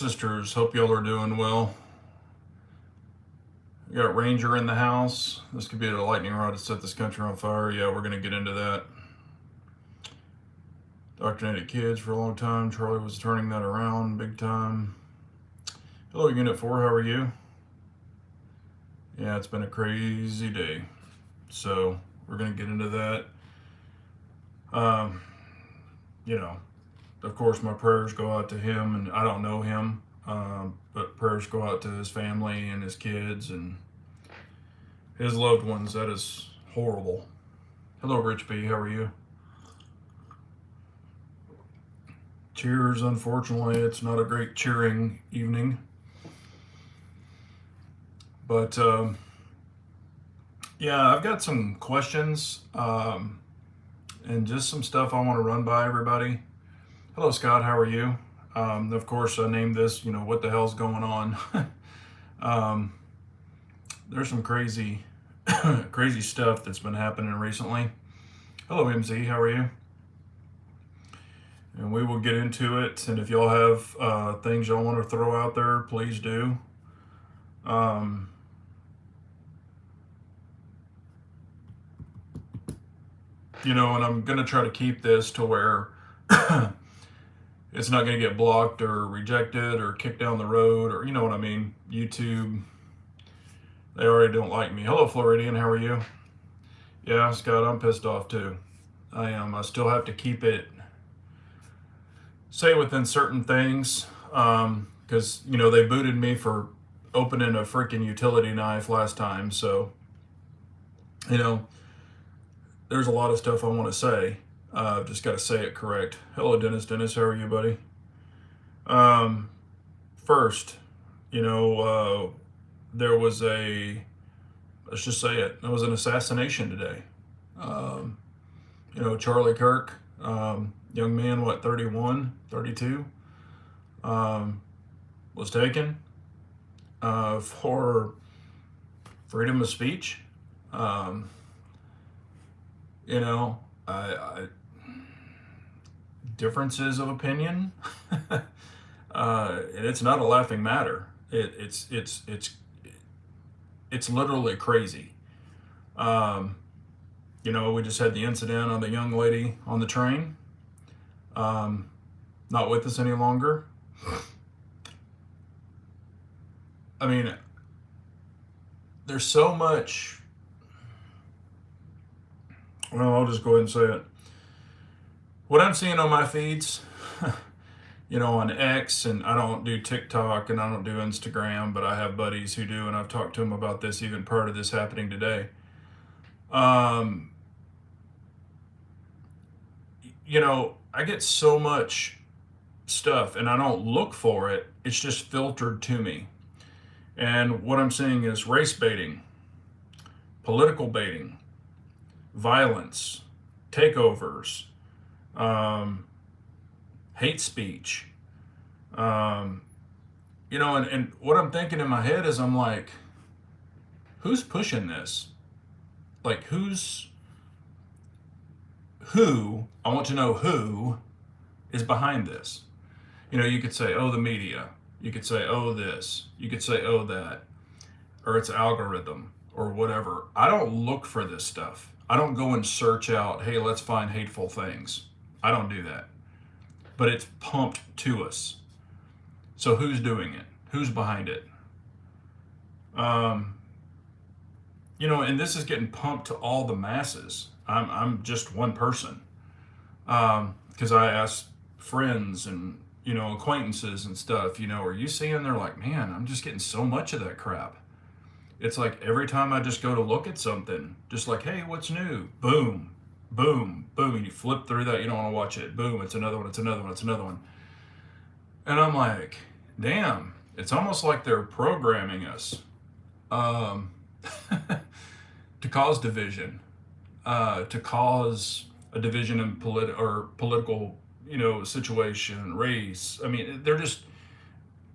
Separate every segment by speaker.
Speaker 1: Sisters, hope y'all are doing well. We got Ranger in the house. This could be a lightning rod to set this country on fire. Yeah, we're going to get into that. Indoctrinated kids for a long time. Charlie was turning that around big time. Hello, Unit 4. How are you? Yeah, it's been a crazy day. So we're going to get into that. Um, you know, of course, my prayers go out to him, and I don't know him, but prayers go out to his family and his kids and his loved ones. That is horrible. Hello, Rich B. How are you? Cheers. Unfortunately, it's not a great cheering evening. But yeah, I've got some questions and just some stuff I want to run by everybody. Hello, Scott. How are you? Of course, I named this, what the hell's going on? There's some crazy, crazy stuff that's been happening recently. Hello, MZ. How are you? And we will get into it. And if y'all have things y'all want to throw out there, please do. And I'm going to try to keep this to where it's not going to get blocked or rejected or kicked down the road, or you know what I mean. YouTube, they already don't like me. Hello, Floridian. How are you? Yeah, Scott, I'm pissed off too. I am. I still have to keep it, say within certain things, because they booted me for opening a freaking utility knife last time. So there's a lot of stuff I want to say. I've just got to say it correct. Hello, Dennis. Dennis, how are you, buddy? First, there was let's just say it, there was an assassination today. Charlie Kirk, young man, 31, 32, was taken for freedom of speech. I differences of opinion, and it's not a laughing matter. It's literally crazy. We just had the incident on the young lady on the train, not with us any longer. I mean, there's so much. Well, I'll just go ahead and say it. What I'm seeing on my feeds, on X, and I don't do TikTok and I don't do Instagram, but I have buddies who do, and I've talked to them about this even prior to this happening today. I get so much stuff and I don't look for it. It's just filtered to me. And what I'm seeing is race baiting, political baiting, violence, takeovers, hate speech. And what I'm thinking in my head is I'm like, who's pushing this? Like, I want to know who is behind this. You could say, oh, the media. You could say, oh, this. You could say, oh, that. Or it's algorithm or whatever. I don't look for this stuff. I don't go and search out, hey, let's find hateful things. I don't do that. But it's pumped to us. So who's doing it? Who's behind it? And this is getting pumped to all the masses. I'm just one person. Because I asked friends and, acquaintances and stuff, are you seeing? They're like, man, I'm just getting so much of that crap. It's like every time I just go to look at something, just like, hey, what's new? Boom, boom, boom. And you flip through that, you don't want to watch it. Boom, it's another one, it's another one, it's another one. And I'm like, damn, it's almost like they're programming us to cause division, to cause a division in political, situation, race. I mean,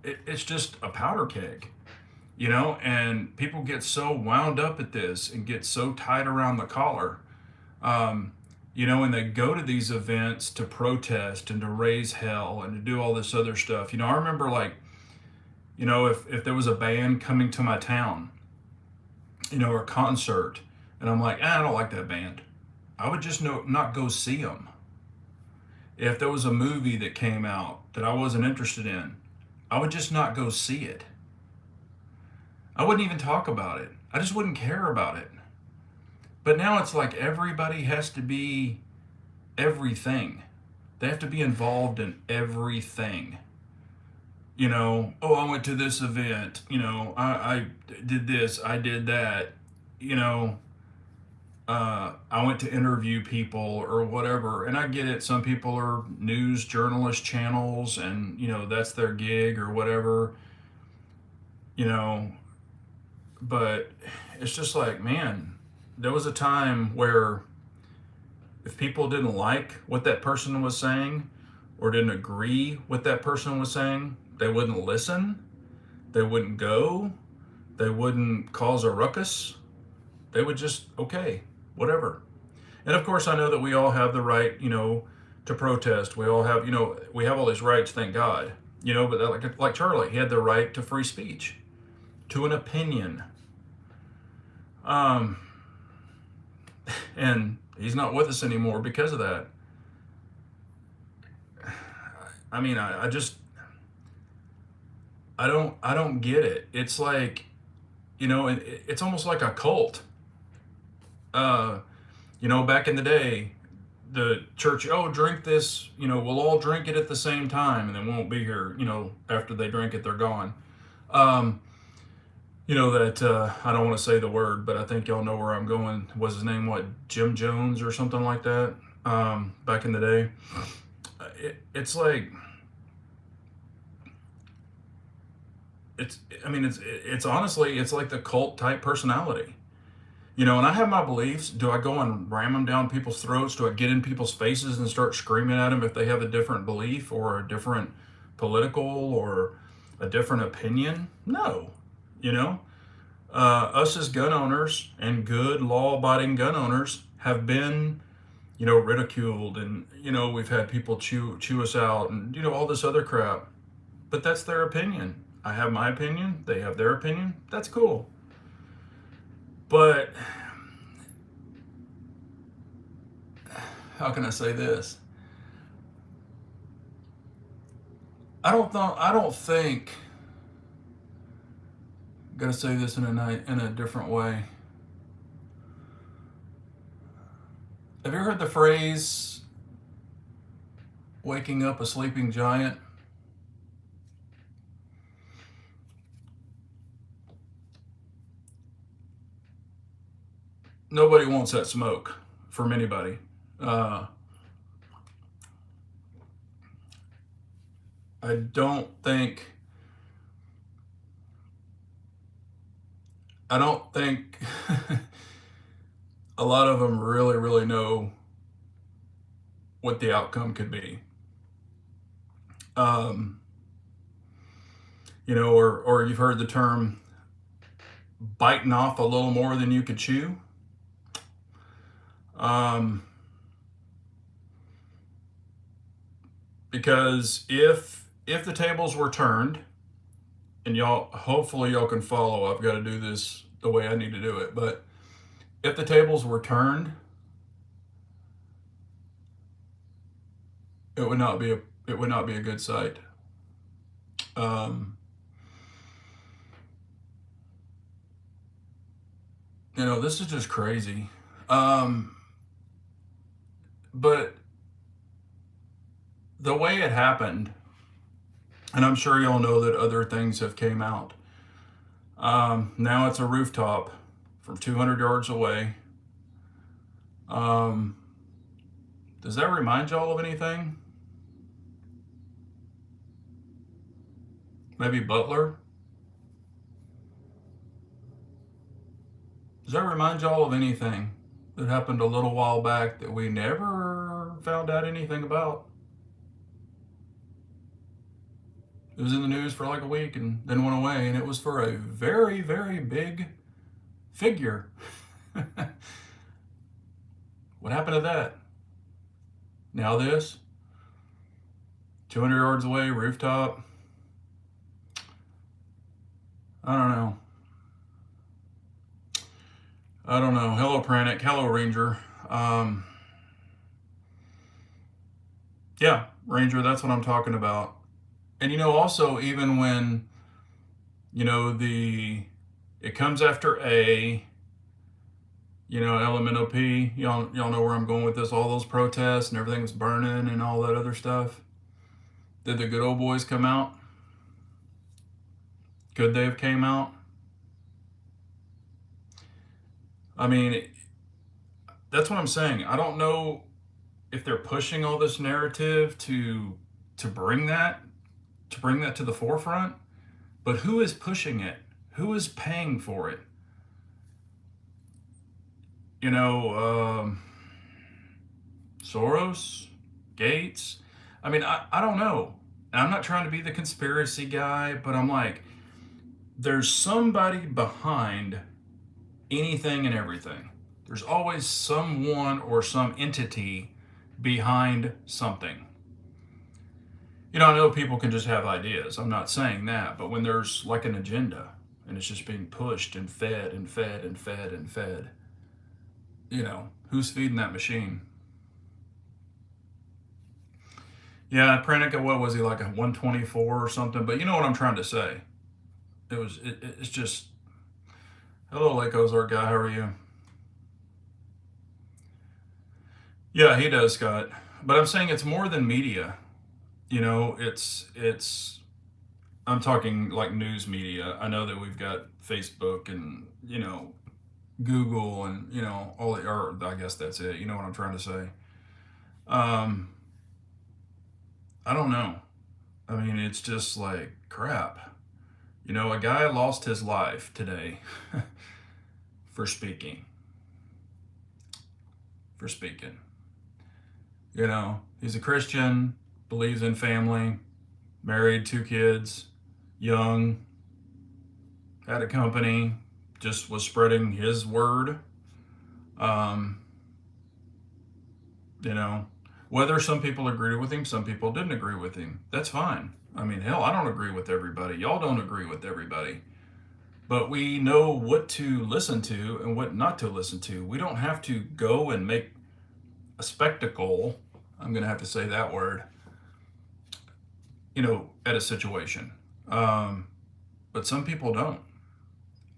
Speaker 1: it's just a powder keg. And people get so wound up at this and get so tied around the collar, and they go to these events to protest and to raise hell and to do all this other stuff. I remember like You know, if there was a band coming to my town, you know, or a concert, and I'm like, I don't like that band, I would just not go see them. If there was a movie that came out that I wasn't interested in, I would just not go see it. I wouldn't even talk about it. I just wouldn't care about it. But now it's like everybody has to be everything. They have to be involved in everything. You know, oh, I went to this event. You know, I did this, I did that. You know, I went to interview people or whatever. And I get it. Some people are news journalist channels and, you know, that's their gig or whatever, you know. But it's just like, man, there was a time where if people didn't like what that person was saying or didn't agree with that person was saying, they wouldn't listen, they wouldn't go, they wouldn't cause a ruckus. They would just, okay, whatever. And of course, I know that we all have the right, you know, to protest. We all have, you know, we have all these rights, thank God. You know, but like Charlie, he had the right to free speech, to an opinion. Um, and he's not with us anymore because of that. I mean, I just, I don't get it. It's like, you know, it's almost like a cult. Uh, you know, back in the day, the church, oh, drink this, you know, we'll all drink it at the same time and then won't be here, you know, after they drink it, they're gone. Um, you know, that, I don't want to say the word, but I think y'all know where I'm going. Was his name, what, Jim Jones or something like that? Back in the day. It's like, I mean, it's honestly, it's like the cult type personality. You know, and I have my beliefs. Do I go and ram them down people's throats? Do I get in people's faces and start screaming at them if they have a different belief or a different political or a different opinion? No. You know, us as gun owners and good law-abiding gun owners have been, you know, ridiculed, and you know, we've had people chew us out, and you know, all this other crap. But that's their opinion. I have my opinion. They have their opinion. That's cool. But how can I say this? I don't think. Got to say this in a different way. Have you heard the phrase "waking up a sleeping giant"? Nobody wants that smoke from anybody. Uh, I don't think. I don't think a lot of them really, really know what the outcome could be. Um, you know, or you've heard the term biting off a little more than you could chew. Um, because if the tables were turned, and y'all, hopefully y'all can follow. I've got to do this the way I need to do it. But if the tables were turned, it would not be a good sight. Um, you know, this is just crazy. But the way it happened, and I'm sure y'all know that other things have came out. Now it's a rooftop from 200 yards away. Um, does that remind y'all of anything? Maybe Butler? Does that remind y'all of anything that happened a little while back that we never found out anything about? It was in the news for like a week and then went away, and it was for a very, very big figure. What happened to that? Now this, 200 yards away, rooftop. I don't know. I don't know. Hello, Pranic. Hello, Ranger. Um, yeah, Ranger, that's what I'm talking about. And also, even when, it comes after A, elemental P, y'all know where I'm going with this, all those protests and everything was burning and all that other stuff. Did the good old boys come out? Could they have came out? I mean, that's what I'm saying. I don't know if they're pushing all this narrative to bring that to the forefront, but who is pushing it? Who is paying for it? You know, Soros, Gates. I mean, I don't know. And I'm not trying to be the conspiracy guy, but I'm like, there's somebody behind anything and everything. There's always someone or some entity behind something. I know people can just have ideas. I'm not saying that. But when there's like an agenda and it's just being pushed and fed and fed and fed and fed, who's feeding that machine? Yeah, Pranica, what was he, like a 124 or something? But you know what I'm trying to say. It's just, hello, Lake Ozark guy, how are you? Yeah, he does, Scott. But I'm saying it's more than media. It's I'm talking like news media. I know that we've got Facebook and, Google and, all the, or I guess that's it. You know what I'm trying to say? Um, I don't know. I mean, it's just like crap. A guy lost his life today for speaking. For speaking. He's a Christian, believes in family, married, 2 kids, young, had a company, just was spreading his word. Um, whether some people agreed with him, some people didn't agree with him. That's fine. I mean, hell, I don't agree with everybody. Y'all don't agree with everybody. But we know what to listen to and what not to listen to. We don't have to go and make a spectacle, I'm going to have to say that word, at a situation. But some people don't.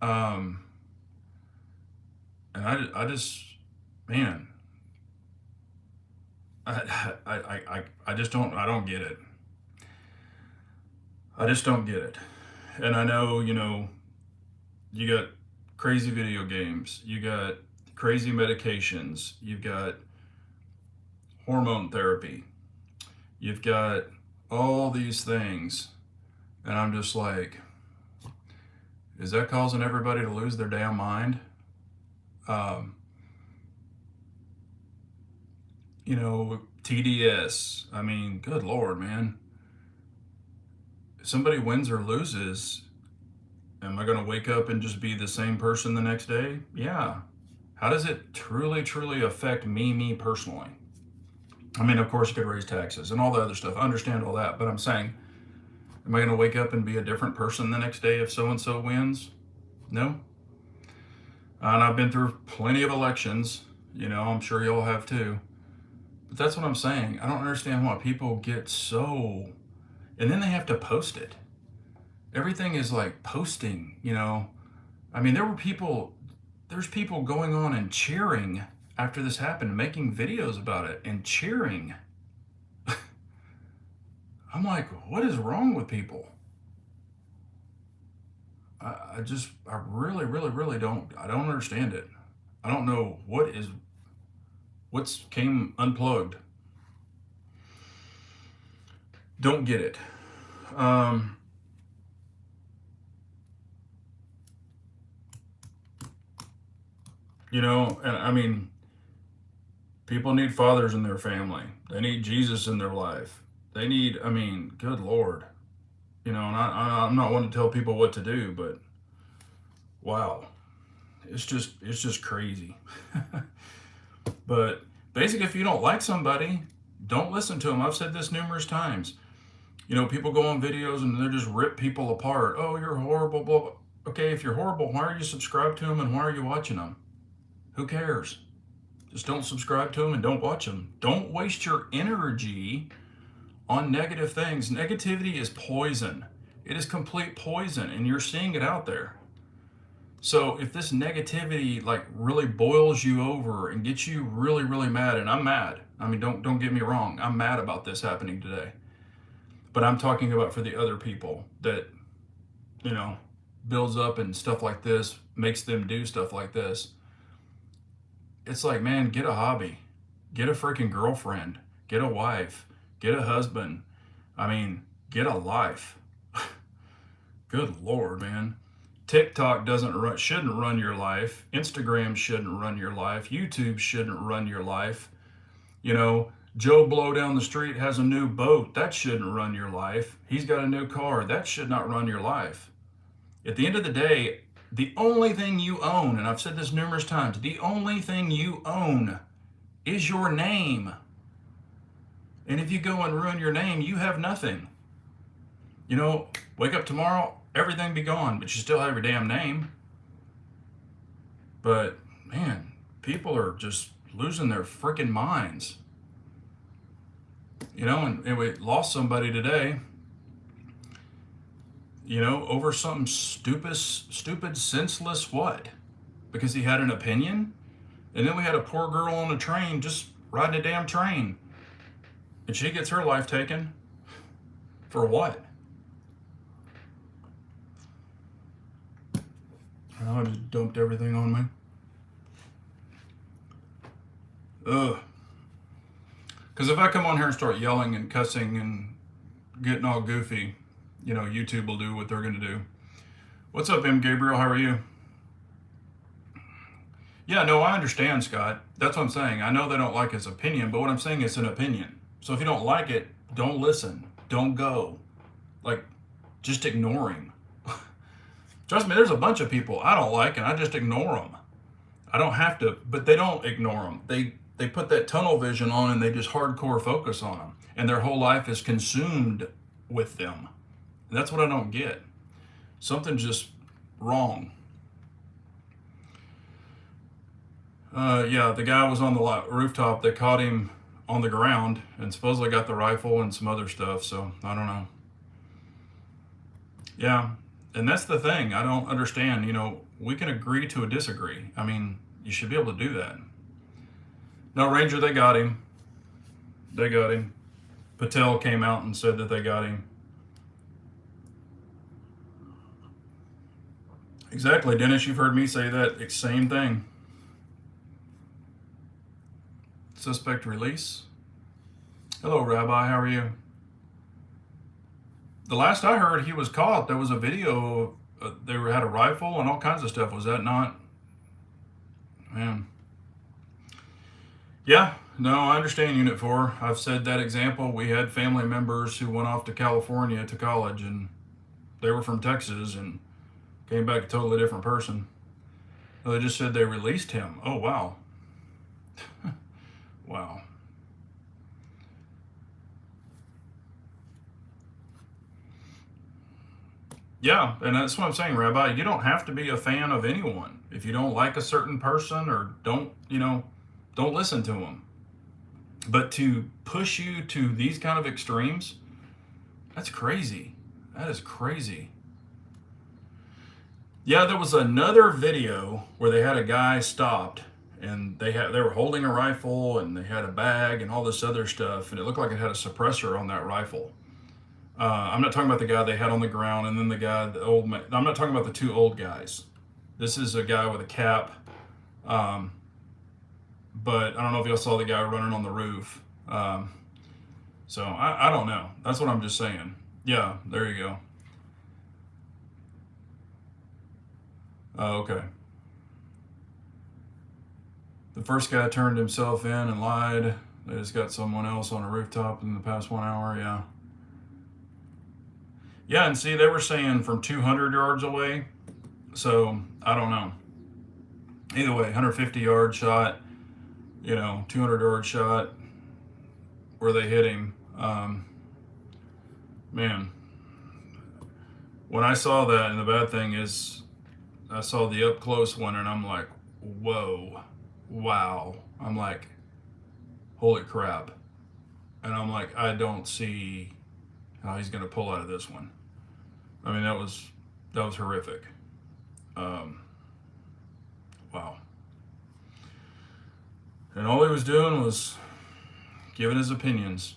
Speaker 1: Um, and I just, man, I just I don't get it. I just don't get it. And I know, you got crazy video games, you got crazy medications, you've got hormone therapy, you've got all these things. And I'm just like, is that causing everybody to lose their damn mind? Um, TDS. I mean, good Lord, man. If somebody wins or loses, am I going to wake up and just be the same person the next day? Yeah. How does it truly, truly affect me personally? I mean, of course, you could raise taxes and all the other stuff. I understand all that. But I'm saying, am I going to wake up and be a different person the next day if so-and-so wins? No. And I've been through plenty of elections. I'm sure y'all have too. But that's what I'm saying. I don't understand why people get so... And then they have to post it. Everything is like posting, I mean, there's people going on and cheering after this happened, making videos about it and cheering. I'm like, what is wrong with people? I really, really, really don't understand it. I don't know what's came unplugged. Don't get it. And I mean, people need fathers in their family. They need Jesus in their life. They need, I mean, good Lord. And I'm not one to tell people what to do, but wow, it's just crazy. But basically, if you don't like somebody, don't listen to them. I've said this numerous times. People go on videos and they just rip people apart. Oh, you're horrible, blah, blah. Okay, if you're horrible, why are you subscribed to them and why are you watching them? Who cares? Just don't subscribe to them and don't watch them. Don't waste your energy on negative things. Negativity is poison. It is complete poison, and you're seeing it out there. So if this negativity like really boils you over and gets you really, really mad, and I'm mad. I mean, don't get me wrong. I'm mad about this happening today. But I'm talking about for the other people that, you know, builds up and stuff like this, makes them do stuff like this. It's like, man, get a hobby. Get a freaking girlfriend. Get a wife. Get a husband. I mean, get a life. Good Lord, man. TikTok shouldn't run your life. Instagram shouldn't run your life. YouTube shouldn't run your life. You know, Joe Blow down the street has a new boat. That shouldn't run your life. He's got a new car. That should not run your life. At the end of the day, the only thing you own, and I've said this numerous times, the only thing you own is your name. And if you go and ruin your name, you have nothing. You know, wake up tomorrow, everything be gone, but you still have your damn name. But man, people are just losing their freaking minds. You know, and we lost somebody today, you know, over something stupid, senseless what? Because he had an opinion? And then we had a poor girl on a train just riding a damn train. And she gets her life taken. For what? I just dumped everything on me. Ugh. Because if I come on here and start yelling and cussing and getting all goofy, you know, YouTube will do what they're going to do. What's up, M. Gabriel? How are you? Yeah, no, I understand, Scott. That's what I'm saying. I know they don't like his opinion, but what I'm saying is an opinion. So if you don't like it, don't listen. Don't go. Like, just ignore him. Trust me, there's a bunch of people I don't like, and I just ignore them. I don't have to, but they don't ignore them. They put that tunnel vision on, and they just hardcore focus on them. And their whole life is consumed with them. And that's what I don't get. Something's just wrong. Yeah, the guy was on the rooftop. They caught him on the ground and supposedly got the rifle and some other stuff. So I don't know. Yeah, and that's the thing. I don't understand. You know, we can agree to a disagree. I mean, you should be able to do that. No, Ranger, they got him. They got him. Patel came out and said that they got him. Exactly, Dennis. You've heard me say that same thing. Suspect release. Hello, Rabbi. How are you? The last I heard, he was caught. There was a video. They had a rifle and all kinds of stuff. Was that not? Man. Yeah. No, I understand Unit 4. I've said that example. We had family members who went off to California to college, and they were from Texas and came back a totally different person. Well, they just said they released him. Oh, wow. Wow. Yeah, and that's what I'm saying, Rabbi. You don't have to be a fan of anyone. If you don't like a certain person or don't listen to them. But to push you to these kind of extremes, that's crazy. That is crazy. Yeah, there was another video where they had a guy stopped and they were holding a rifle and they had a bag and all this other stuff, and it looked like it had a suppressor on that rifle. I'm not talking about the guy they had on the ground and then the old man. I'm not talking about the two old guys. This is a guy with a cap. But I don't know if y'all saw the guy running on the roof. So I don't know. That's what I'm just saying. Yeah, there you go. Oh, okay. The first guy turned himself in and lied. They just got someone else on a rooftop in the past 1 hour. Yeah. Yeah, and see, they were saying from 200 yards away. So I don't know. Either way, 150-yard shot, 200-yard shot where they hit him. Man, when I saw that, and the bad thing is, I saw the up close one, and I'm like, whoa, wow. I'm like, holy crap. And I'm like, I don't see how he's going to pull out of this one. I mean, that was horrific. Um, wow. And all he was doing was giving his opinions.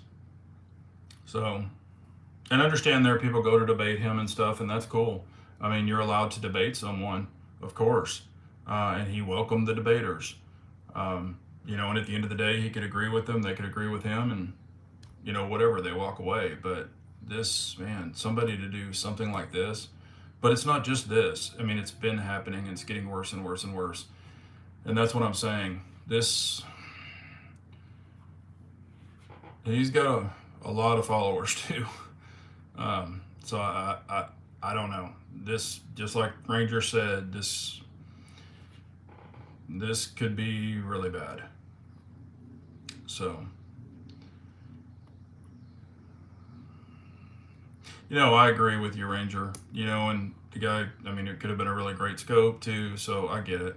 Speaker 1: So, and understand there are people go to debate him and stuff, and that's cool. I mean, you're allowed to debate someone, of course. And he welcomed the debaters. You know, and at the end of the day, he could agree with them, they could agree with him, and, you know, whatever, they walk away. But this, man, somebody to do something like this, but it's not just this. I mean, it's been happening, and it's getting worse and worse and worse. And that's what I'm saying. This, he's got a lot of followers too. So I don't know. This, just like Ranger said, this could be really bad. So, you know, I agree with you, Ranger. You know, and the guy, I mean, it could have been a really great scope too. So I get it.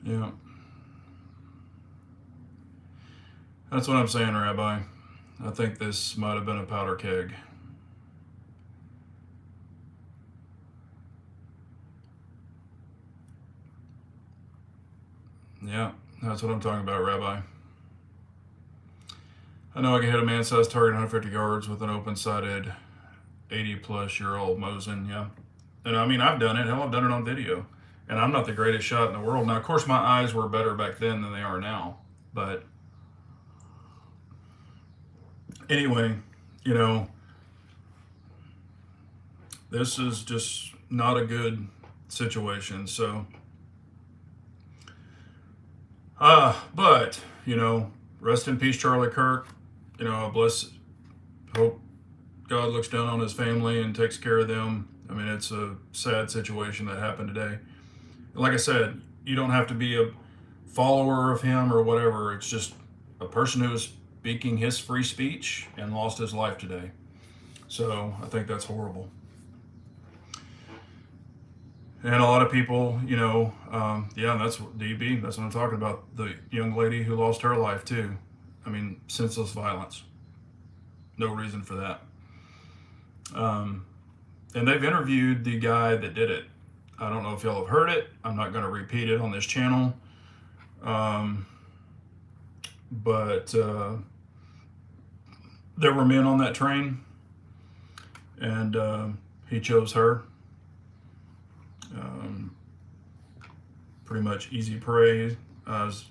Speaker 1: Yeah, that's what I'm saying, Rabbi. I think this might have been a powder keg. Yeah, that's what I'm talking about, Rabbi. I know I can hit a man-sized target 150 yards with an open-sided 80-plus-year-old Mosin, yeah. And I mean, I've done it. Hell, I've done it on video. And I'm not the greatest shot in the world. Now, of course, my eyes were better back then than they are now. But anyway, you know, this is just not a good situation. So, but, you know, rest in peace, Charlie Kirk. You know, bless, hope God looks down on his family and takes care of them. I mean, it's a sad situation that happened today. Like I said, you don't have to be a follower of him or whatever. It's just a person who is speaking his free speech and lost his life today. So I think that's horrible. And a lot of people, you know, yeah, that's DB. That's what I'm talking about. The young lady who lost her life too. I mean, senseless violence. No reason for that. And they've interviewed the guy that did it. I don't know if y'all have heard it. I'm not going to repeat it on this channel. But there were men on that train, and he chose her. Pretty much easy prey as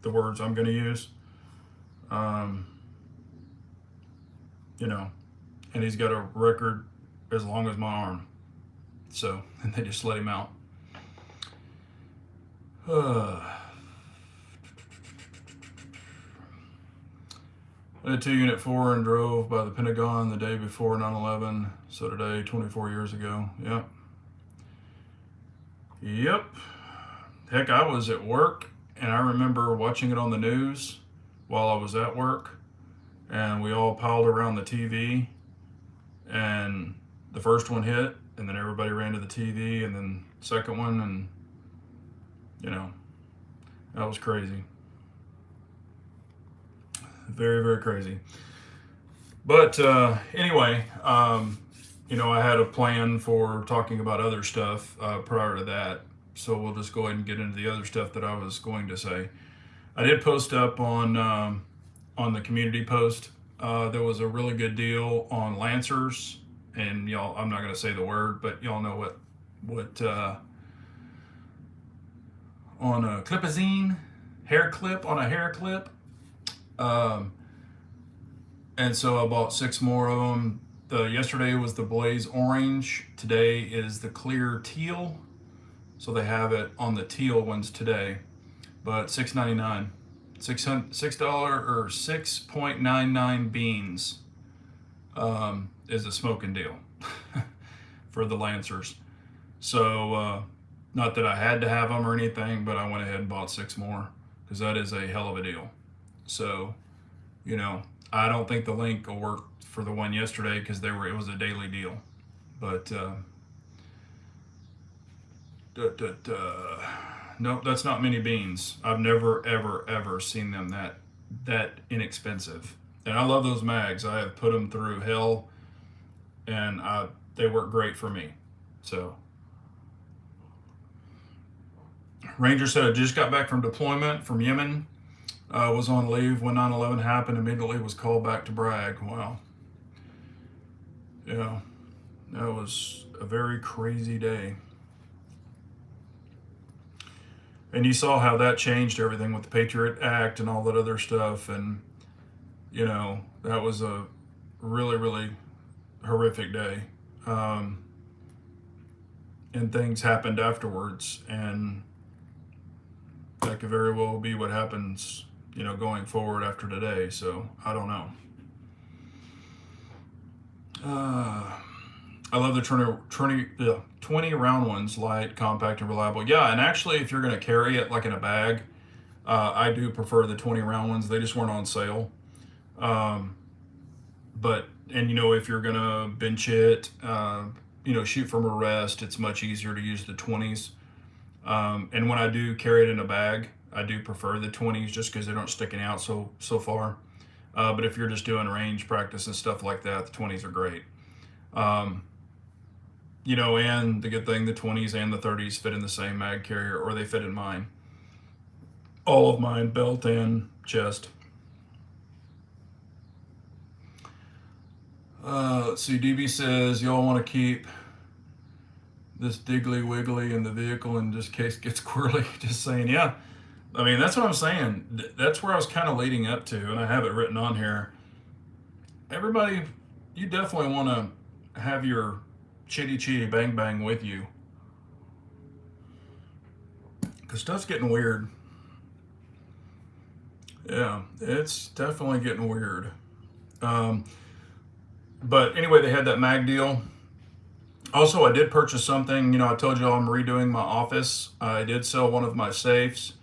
Speaker 1: the words I'm going to use. You know, and he's got a record as long as my arm. So, and they just let him out. I did 2 Unit 4 and drove by the Pentagon the day before 9/11. So today, 24 years ago. Yep. Yep. Heck, I was at work, and I remember watching it on the news while I was at work, and we all piled around the TV, and the first one hit, and then everybody ran to the TV, and then the second one, and, you know, that was crazy. Very, very crazy. But anyway, you know, I had a plan for talking about other stuff prior to that. So we'll just go ahead and get into the other stuff that I was going to say. I did post up on the community post. There was a really good deal on Lancers, and y'all, I'm not going to say the word, but y'all know what on a clipazine, hair clip on a hair clip. And so I bought 6 more of them. Yesterday was the Blaze Orange. Today is the Clear Teal. So they have it on the teal ones today, but $6.99, $6 or 6.99 beans is a smoking deal for the Lancers. So not that I had to have them or anything, but I went ahead and bought 6 more because that is a hell of a deal. So, you know, I don't think the link will work for the one yesterday because it was a daily deal, but Nope, that's not mini beans. I've never, ever, ever seen them that inexpensive. And I love those mags. I have put them through hell, and they work great for me. So, Ranger said I just got back from deployment from Yemen. Was on leave when 9/11 happened. Immediately was called back to brag. Wow. Yeah, that was a very crazy day. And you saw how that changed everything with the Patriot Act and all that other stuff. And, that was a really, really horrific day. And things happened afterwards. And that could very well be what happens, going forward after today. So I don't know. I love the 20 round ones, light, compact, and reliable. Yeah, and actually, if you're going to carry it like in a bag, I do prefer the 20 round ones. They just weren't on sale. If you're going to bench it, shoot from a rest, it's much easier to use the 20s. And when I do carry it in a bag, I do prefer the 20s just because they don't sticking out so far. But if you're just doing range practice and stuff like that, the 20s are great. And the good thing, the 20s and the 30s fit in the same mag carrier, or they fit in mine. All of mine, belt and chest. Let's see, DB says, y'all want to keep this Diggly Wiggly in the vehicle in just case it gets squirrely. Just saying, yeah. I mean, that's what I'm saying. That's where I was kind of leading up to, and I have it written on here. Everybody, you definitely want to have your chitty bang bang with you, because stuff's getting weird. Yeah, it's definitely getting weird. But anyway, they had that mag deal. Also, I did purchase something. I told you I'm redoing my office. I did sell one of my safes.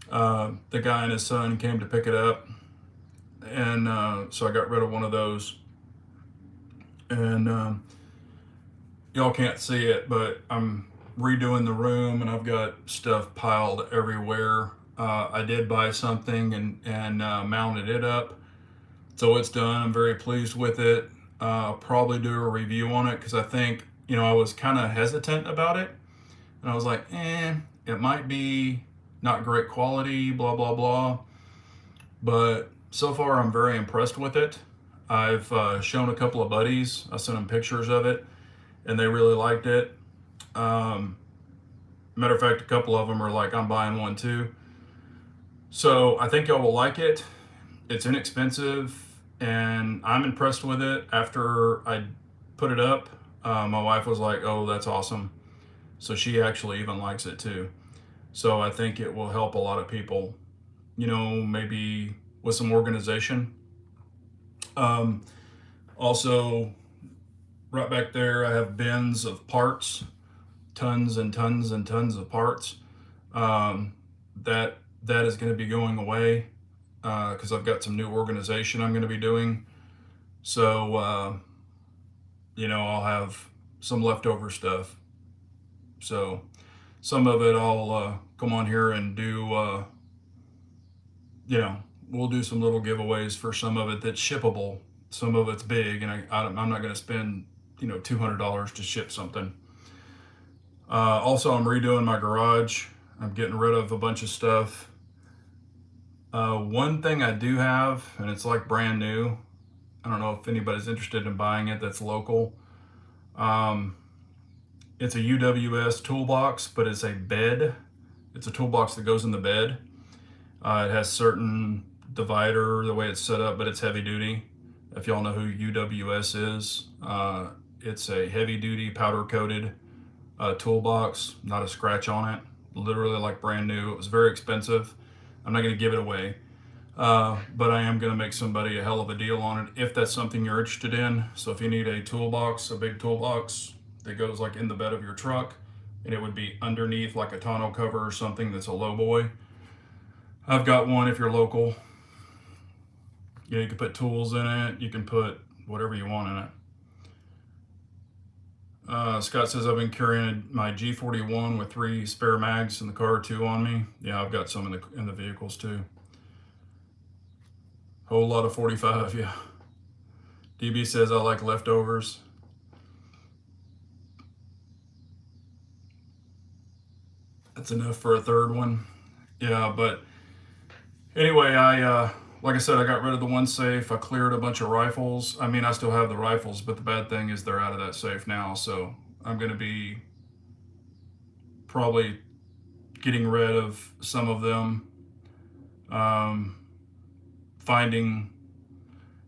Speaker 1: The guy and his son came to pick it up, and so I got rid of one of those. And y'all can't see it, but I'm redoing the room, and I've got stuff piled everywhere. I did buy something and mounted it up, so it's done. I'm very pleased with it. I'll probably do a review on it because I think, I was kind of hesitant about it, and I was like, it might be not great quality, blah blah blah. But so far, I'm very impressed with it. I've shown a couple of buddies. I sent them pictures of it, and they really liked it. Matter of fact, a couple of them are like, I'm buying one too. So I think y'all will like it. It's inexpensive, and I'm impressed with it. After I put it up, my wife was like, oh, that's awesome. So she actually even likes it too. So I think it will help a lot of people, maybe with some organization. Also, right back there, I have bins of parts, tons and tons and tons of parts. That is going to be going away because I've got some new organization I'm going to be doing. So, I'll have some leftover stuff. So some of it I'll come on here and do, we'll do some little giveaways for some of it that's shippable. Some of it's big, and I'm not going to spend, $200 to ship something. Also, I'm redoing my garage. I'm getting rid of a bunch of stuff. One thing I do have, and it's like brand new. I don't know if anybody's interested in buying it that's local. It's a UWS toolbox, but it's a bed. It's a toolbox that goes in the bed. It has certain divider, the way it's set up, but it's heavy duty. If y'all know who UWS is, it's a heavy duty powder coated toolbox, not a scratch on it. Literally like brand new. It was very expensive. I'm not going to give it away, but I am going to make somebody a hell of a deal on it if that's something you're interested in. So if you need a toolbox, a big toolbox that goes like in the bed of your truck, and it would be underneath like a tonneau cover or something that's a low boy, I've got one. If you're local, you can put tools in it. You can put whatever you want in it. Scott says I've been carrying my G41 with 3 spare mags in the car, 2 on me. Yeah, I've got some in the vehicles too. Whole lot of 45, yeah. DB says I like leftovers. That's enough for a third one. Yeah, but anyway, like I said, I got rid of the one safe. I cleared a bunch of rifles. I mean, I still have the rifles, but the bad thing is they're out of that safe now. So I'm going to be probably getting rid of some of them, finding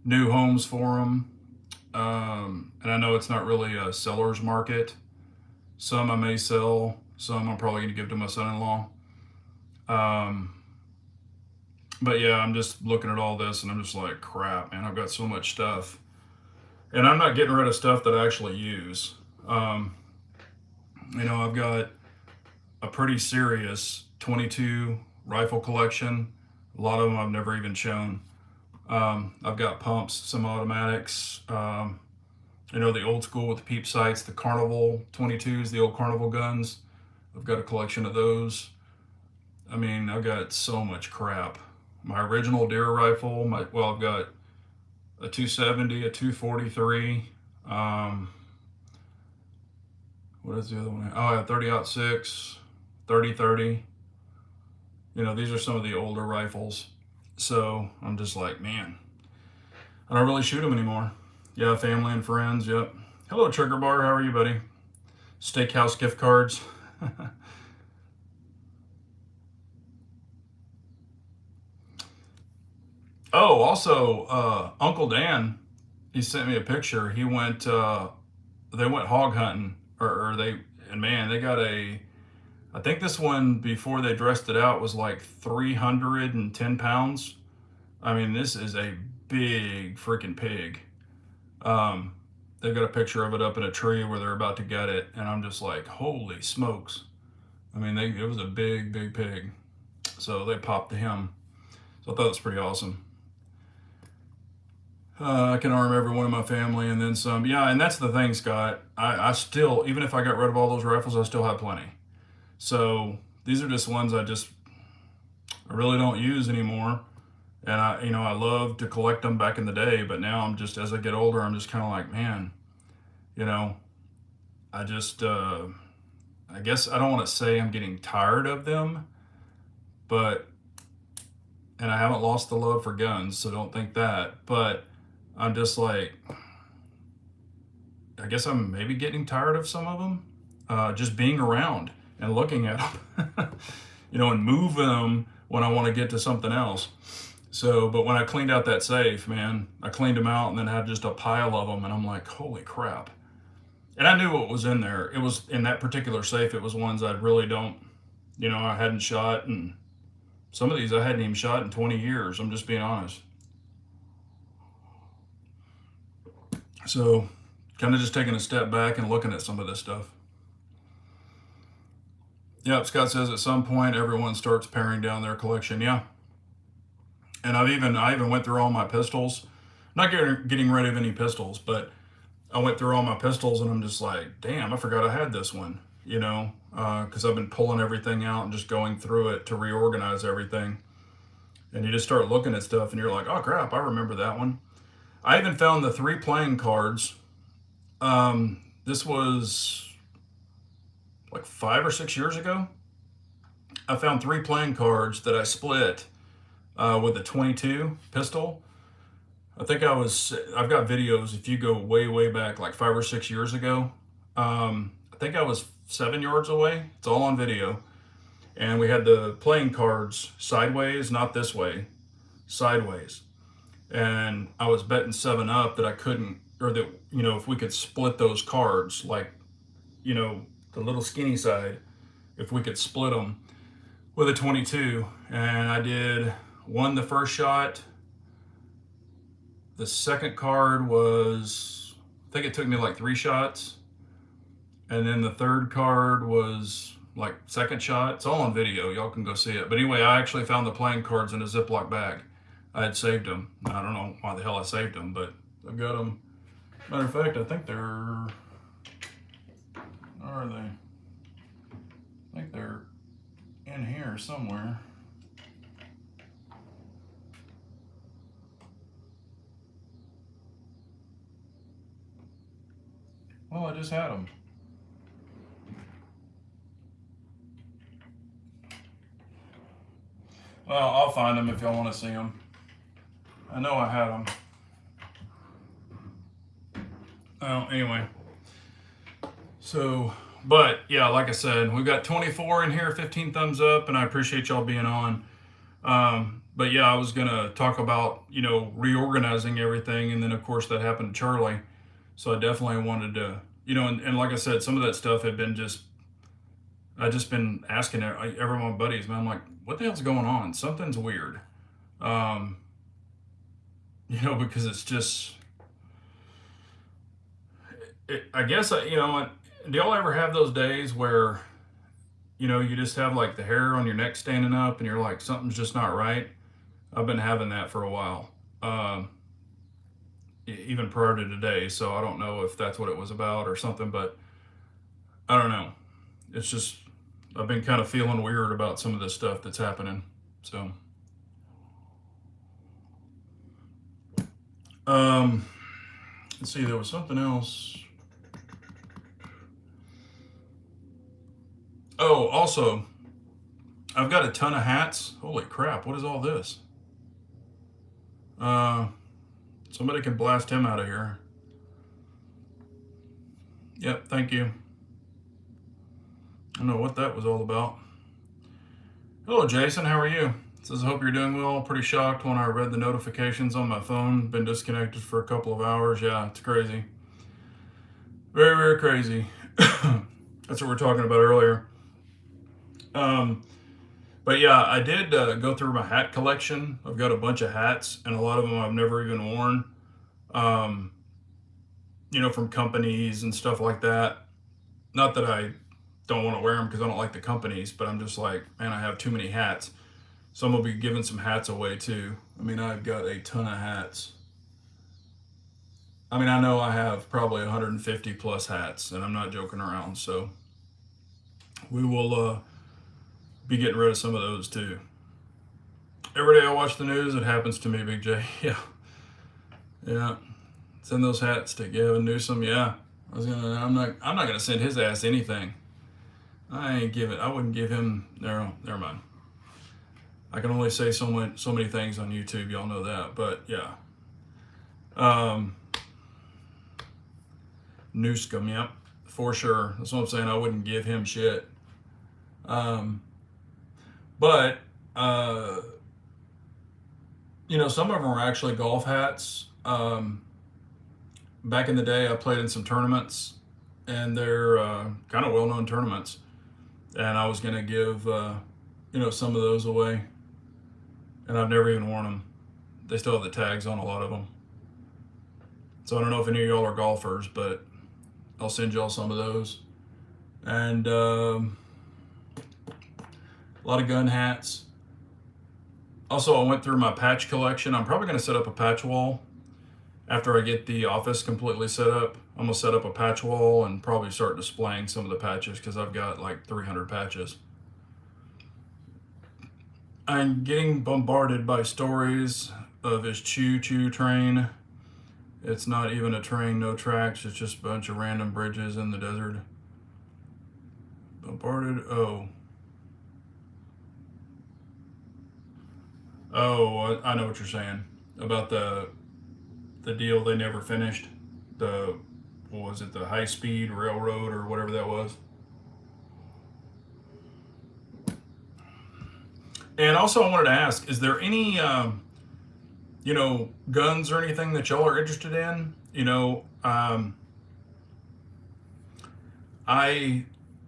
Speaker 1: new homes for them. And I know it's not really a seller's market. Some I may sell, some I'm probably going to give to my son-in-law. But yeah, I'm just looking at all this and I'm just like, crap, man, I've got so much stuff. And I'm not getting rid of stuff that I actually use. I've got a pretty serious 22 rifle collection. A lot of them I've never even shown. I've got pumps, some automatics, the old school with the peep sights, the Carnival 22s, the old Carnival guns. I've got a collection of those. I mean, I've got so much crap. My original deer rifle, I've got a 270, a 243. What is the other one? Oh, I have 30-06, 30-30. These are some of the older rifles. So I'm just like, man, I don't really shoot them anymore. Yeah, family and friends, yep. Hello, Trigger Bar, how are you, buddy? Steakhouse gift cards. Oh, also, Uncle Dan, he sent me a picture. He went, they went hog hunting, they got I think this one, before they dressed it out, was like 310 pounds. I mean, this is a big freaking pig. They've got a picture of it up in a tree where they're about to gut it, and I'm just like, holy smokes. I mean, it was a big, big pig. So they popped him. So I thought it was pretty awesome. I can arm every one of my family and then some. Yeah, and that's the thing, Scott. I still, even if I got rid of all those rifles, I still have plenty. So these are just ones I really don't use anymore. And I loved to collect them back in the day, but now I'm just, as I get older, I'm just kind of like, man, I guess I don't want to say I'm getting tired of them, and I haven't lost the love for guns, so don't think that, but I'm just like, I guess I'm maybe getting tired of some of them, just being around and looking at them, and moving them when I want to get to something else. So, but when I cleaned out that safe, man, I cleaned them out and then had just a pile of them, and I'm like, holy crap. And I knew what was in there. It was, in that particular safe, it was ones I really don't, I hadn't shot, and some of these I hadn't even shot in 20 years. I'm just being honest. So, kind of just taking a step back and looking at some of this stuff. Yep, Scott says at some point everyone starts paring down their collection. Yeah. And I even went through all my pistols. Not getting rid of any pistols, but I went through all my pistols and I'm just like, damn, I forgot I had this one, because I've been pulling everything out and just going through it to reorganize everything. And you just start looking at stuff and you're like, oh crap, I remember that one. I even found the 3 playing cards. This was like 5 or 6 years ago. I found 3 playing cards that I split with a 22 pistol. I've got videos, if you go way, way back, like 5 or 6 years ago. I think I was 7 yards away. It's all on video. And we had the playing cards sideways, not this way, sideways. And I was betting 7-up that I couldn't, or that, if we could split those cards, like, the little skinny side, if we could split them with a 22. And I won the first shot. The second card was, I think it took me like 3 shots. And then the third card was like second shot. It's all on video. Y'all can go see it. But anyway, I actually found the playing cards in a Ziploc bag. I had saved them. I don't know why the hell I saved them, but I've got them. Matter of fact, I think they're here somewhere. Well, I just had them. Well, I'll find them if y'all want to see them. I know I had them. Well, anyway. So, but yeah, like I said, we've got 24 in here, 15 thumbs up, and I appreciate y'all being on. But yeah, I was going to talk about, reorganizing everything. And then, of course, that happened to Charlie. So I definitely wanted to, and like I said, some of that stuff had been I just been asking every one of my buddies, man, I'm like, what the hell's going on? Something's weird. Because it's just, I guess, do y'all ever have those days where, you just have like the hair on your neck standing up and you're like, something's just not right? I've been having that for a while, even prior to today. So I don't know if that's what it was about or something, but I don't know. It's just, I've been kind of feeling weird about some of this stuff that's happening. So, let's see, there was something else. Oh, also, I've got a ton of hats. Holy crap, what is all this? Somebody can blast him out of here. Yep, thank you. I don't know what that was all about. Hello, Jason, how are you? It says, I hope you're doing well. Pretty shocked when I read the notifications on my phone. Been disconnected for a couple of hours. Yeah, it's crazy. Very, very crazy. That's what we were talking about earlier. But yeah, I did go through my hat collection. I've got a bunch of hats, and a lot of them I've never even worn, from companies and stuff like that. Not that I don't want to wear them because I don't like the companies, but I'm just like, man, I have too many hats. So I'm going to be giving some hats away too. I mean, I've got a ton of hats. I mean, I know I have probably 150 plus hats, and I'm not joking around. So we will be getting rid of some of those too. Every day I watch the news, it happens to me, Big J. Yeah. Send those hats to Gavin Newsom. Yeah. I'm not gonna send his ass anything. I wouldn't give him. Never mind. I can only say so many things on YouTube. Y'all know that, but yeah. Newscomb, yep, for sure. That's what I'm saying. I wouldn't give him shit. But some of them are actually golf hats. Back in the day, I played in some tournaments, and they're kind of well-known tournaments. And I was gonna give some of those away, and I've never even worn them. They still have the tags on a lot of them. So I don't know if any of y'all are golfers, but I'll send y'all some of those. And a lot of gun hats. Also, I went through my patch collection. I'm probably going to set up a patch wall after I get the office completely set up. I'm going to set up a patch wall and probably start displaying some of the patches because I've got like 300 patches. I'm getting bombarded by stories of his choo-choo train. It's not even a train, no tracks. It's just a bunch of random bridges in the desert. Bombarded. Oh, I know what you're saying about the deal they never finished. What was it, the high-speed railroad or whatever that was? And also, I wanted to ask: is there any guns or anything that y'all are interested in?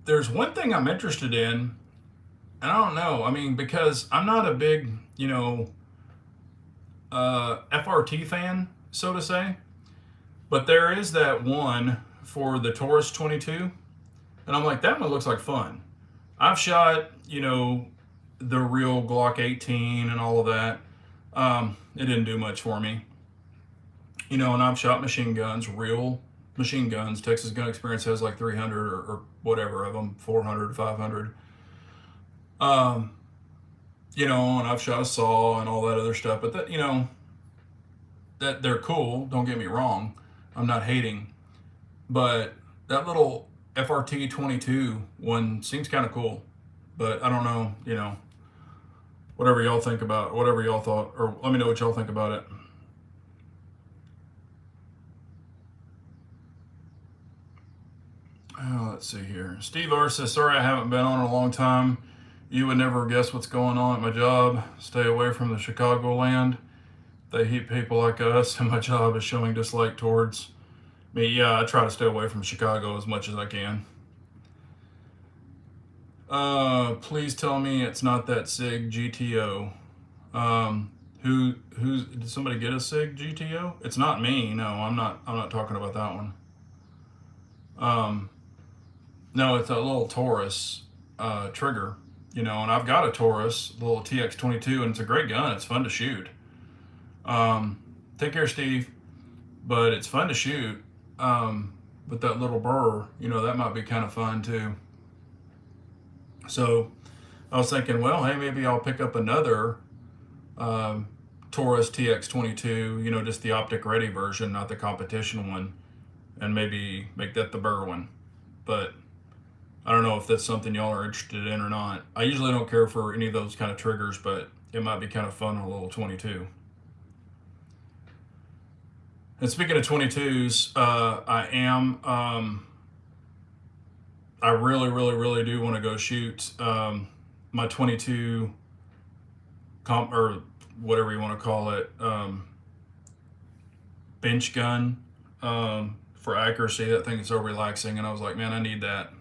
Speaker 1: There's one thing I'm interested in, and I don't know. I mean, because I'm not a big, FRT fan, so to say. But there is that one for the Taurus 22, and I'm like, that one looks like fun. I've shot, the real Glock 18 and all of that. It didn't do much for me. And I've shot machine guns, real machine guns. Texas Gun Experience has like 300 or whatever of them, 400, 500. and I've shot a saw and all that other stuff, but that, that they're cool. Don't get me wrong. I'm not hating, but that little FRT 22 one seems kind of cool, but I don't know, whatever y'all think about, whatever y'all thought, or let me know what y'all think about it. Let's see here. Steve R says, sorry I haven't been on in a long time. You would never guess what's going on at my job. Stay away from the Chicagoland. They hate people like us, and my job is showing dislike towards me. Yeah, I try to stay away from Chicago as much as I can. Please tell me it's not that SIG GTO. Did somebody get a SIG GTO? It's not me. No, I'm not talking about that one. No, it's a little Taurus trigger, and I've got a Taurus, little TX22, and it's a great gun. It's fun to shoot. Take care, Steve. But it's fun to shoot. But that little burr, that might be kind of fun too. So I was thinking, well, hey, maybe I'll pick up another Taurus TX22, just the optic ready version, not the competition one, and maybe make that the burr one. But I don't know if that's something y'all are interested in or not. I usually don't care for any of those kind of triggers, but it might be kind of fun on a little 22. And speaking of 22s, I really, really, really do want to go shoot my 22 or whatever you want to call it, bench gun for accuracy. That thing is so relaxing, and I was like, man, I need that.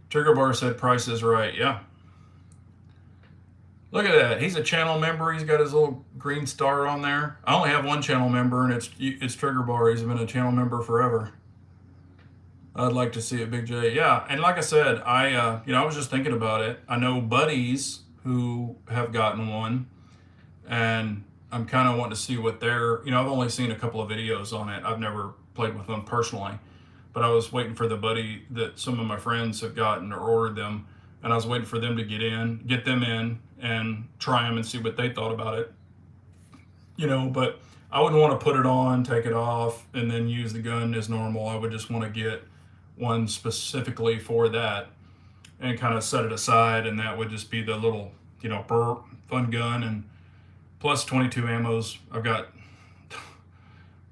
Speaker 1: Trigger Bar said price is right. Yeah. Look at that. He's a channel member. He's got his little green star on there. I only have one channel member, and it's Trigger Bar. He's been a channel member forever. I'd like to see it, Big J. Yeah, and like I said, I was just thinking about it. I know buddies who have gotten one, and I'm kind of wanting to see what they're. I've only seen a couple of videos on it. I've never played with them personally, but I was waiting for the buddy that some of my friends have gotten or ordered them, and I was waiting for them to get them in and try them and see what they thought about it. But I wouldn't want to put it on, take it off, and then use the gun as normal. I would just want to get one specifically for that and kind of set it aside, and that would just be the little, fun gun. And plus 22 ammos. I've got,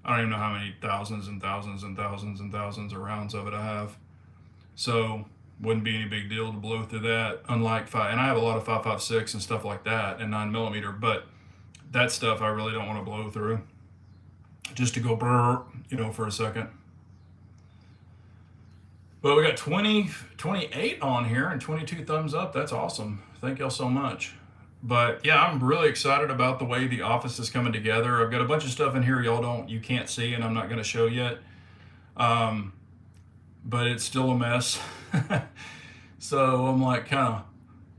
Speaker 1: I don't even know how many thousands and thousands and thousands and thousands of rounds of it I have. So wouldn't be any big deal to blow through that, unlike and I have a lot of 5.56 and stuff like that, and 9mm, but that stuff I really don't want to blow through, just to go brrr, for a second. But we got 28 on here and 22 thumbs up. That's awesome. Thank y'all so much. But yeah, I'm really excited about the way the office is coming together. I've got a bunch of stuff in here you can't see, and I'm not going to show yet. But it's still a mess. So I'm like kind of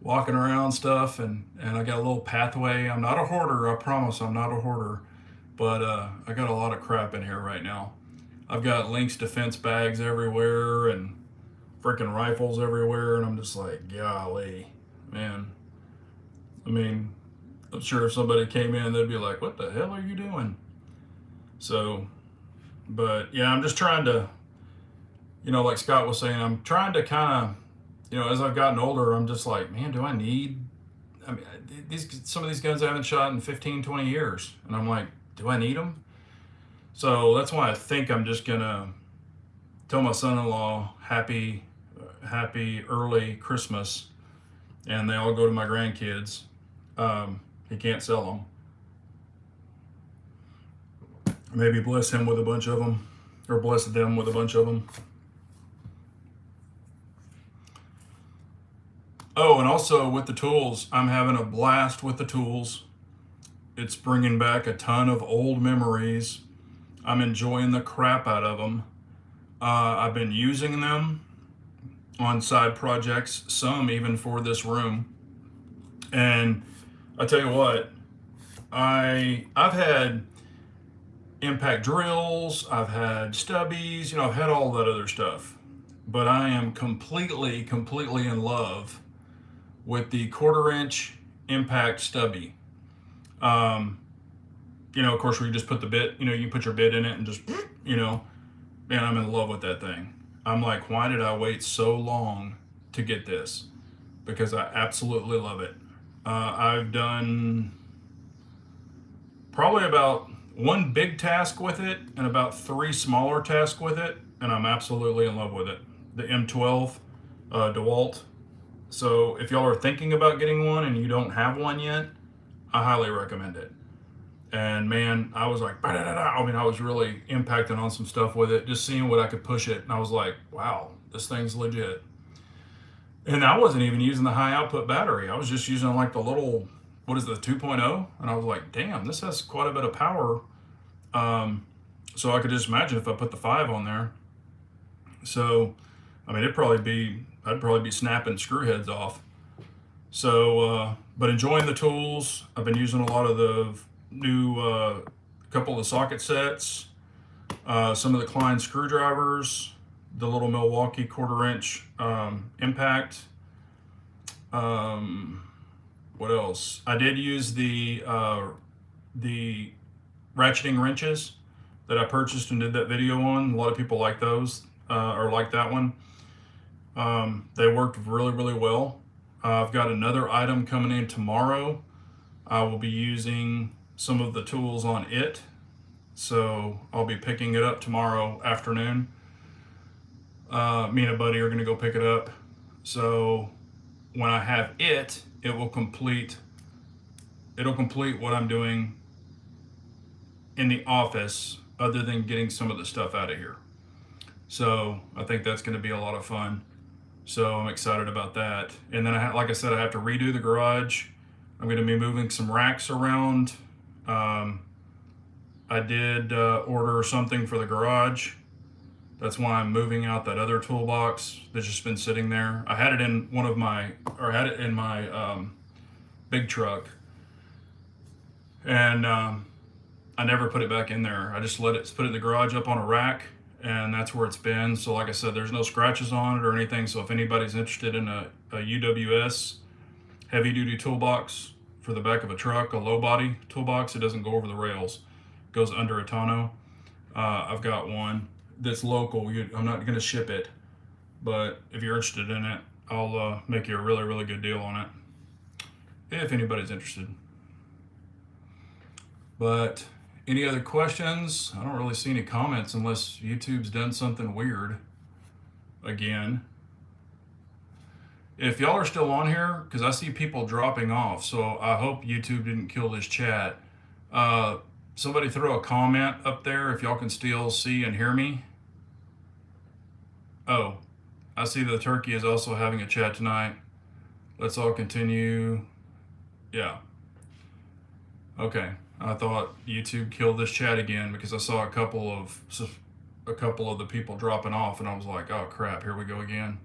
Speaker 1: walking around stuff, and I got a little pathway. I'm not a hoarder, I promise I'm not a hoarder, but I got a lot of crap in here right now. I've got Lynx defense bags everywhere and freaking rifles everywhere, and I'm just like, golly, man. I mean, I'm sure if somebody came in, they'd be like, what the hell are you doing? So, but yeah, I'm just trying to, like Scott was saying, I'm trying to kind of, as I've gotten older, I'm just like, man, do I need, some of these guns I haven't shot in 15, 20 years. And I'm like, do I need them? So that's why I think I'm just gonna tell my son-in-law happy early Christmas, and they all go to my grandkids. He can't sell them. Maybe bless him with a bunch of them, or bless them with a bunch of them. Oh, and also with the tools, I'm having a blast with the tools. It's bringing back a ton of old memories. I'm enjoying the crap out of them. I've been using them on side projects, some even for this room. And I tell you what, I've had impact drills, I've had stubbies, I've had all that other stuff. But I am completely in love with the 1/4 inch impact stubby. Of course, where you just put the bit, you put your bit in it and just, man, I'm in love with that thing. I'm like, why did I wait so long to get this? Because I absolutely love it. I've done probably about one big task with it and about 3 smaller tasks with it, and I'm absolutely in love with it. The M12 DeWalt. So if y'all are thinking about getting one and you don't have one yet, I highly recommend it. And man, I was like, I was really impacting on some stuff with it, just seeing what I could push it. And I was like, wow, this thing's legit. And I wasn't even using the high output battery. I was just using like the little, what is the 2.0? And I was like, damn, this has quite a bit of power. So I could just imagine if I put the 5 on there. So, I mean, I'd probably be snapping screw heads off. So, but enjoying the tools. I've been using a lot of the new, couple of the socket sets, some of the Klein screwdrivers, the little Milwaukee 1/4 inch impact. What else? I did use the ratcheting wrenches that I purchased and did that video on. A lot of people like those, or like that one. They worked really, really well. I've got another item coming in tomorrow. I will be using some of the tools on it. So I'll be picking it up tomorrow afternoon. Me and a buddy are going to go pick it up. So when I have it, it'll complete what I'm doing in the office, other than getting some of the stuff out of here. So I think that's going to be a lot of fun. So I'm excited about that. And then like I said, I have to redo the garage. I'm going to be moving some racks around. I did order something for the garage. That's why I'm moving out that other toolbox that's just been sitting there. I had it in my big truck, and I never put it back in there. I just put it in the garage up on a rack, and that's where it's been. So like I said, there's no scratches on it or anything. So if anybody's interested in a UWS heavy duty toolbox for the back of a truck, a low body toolbox, it doesn't go over the rails, it goes under a tonneau. I've got one that's local. I'm not going to ship it, but if you're interested in it, I'll make you a really, really good deal on it, if anybody's interested. But any other questions? I don't really see any comments unless YouTube's done something weird again. If y'all are still on here, because I see people dropping off, so I hope YouTube didn't kill this chat. Somebody throw a comment up there if y'all can still see and hear me. Oh, I see the turkey is also having a chat tonight. Let's all continue. Yeah. Okay. I thought YouTube killed this chat again because I saw a couple of the people dropping off, and I was like, oh crap, here we go again.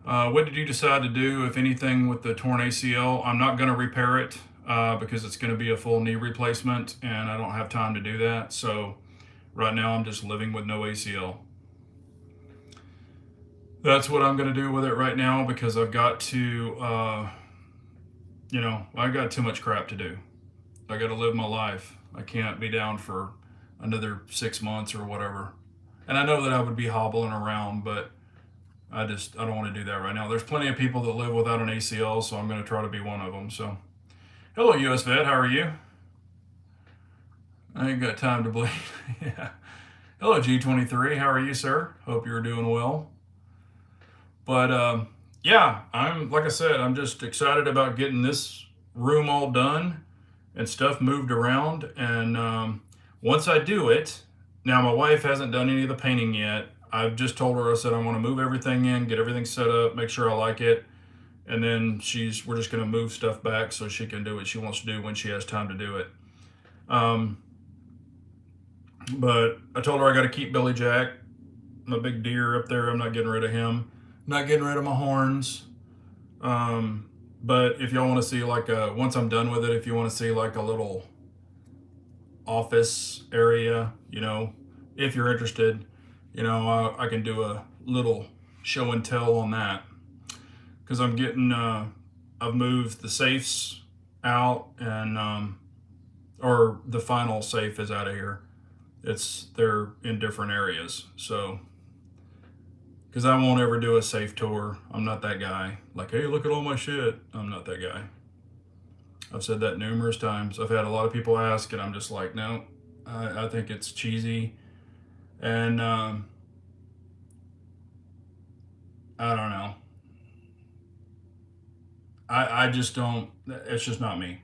Speaker 1: What did you decide to do, if anything, with the torn ACL? I'm not going to repair it because it's going to be a full knee replacement, and I don't have time to do that. So right now I'm just living with no ACL. That's what I'm going to do with it right now, because I've got to, I've got too much crap to do. I got to live my life. I can't be down for another 6 months or whatever. And I know that I would be hobbling around, but I don't want to do that right now. There's plenty of people that live without an ACL, so I'm going to try to be one of them. So, hello, US Vet. How are you? I ain't got time to bleed. Yeah. Hello, G23. How are you, sir? Hope you're doing well. But yeah, like I said, I'm just excited about getting this room all done and stuff moved around. And once I do it, now my wife hasn't done any of the painting yet. I've just told her, I said, I want to move everything in, get everything set up, make sure I like it. And then we're just going to move stuff back so she can do what she wants to do when she has time to do it. But I told her I got to keep Billy Jack, my big deer up there. I'm not getting rid of him. Not getting rid of my horns. But if y'all want to see once I'm done with it, if you want to see like a little office area, if you're interested, I can do a little show and tell on that. Because I'm getting I've moved the safes out, and or the final safe is out of here. They're in different areas. So, because I won't ever do a safe tour. I'm not that guy. Like, hey, look at all my shit. I'm not that guy. I've said that numerous times. I've had a lot of people ask, and I'm just like, no, I think it's cheesy. And I don't know. I just don't, it's just not me.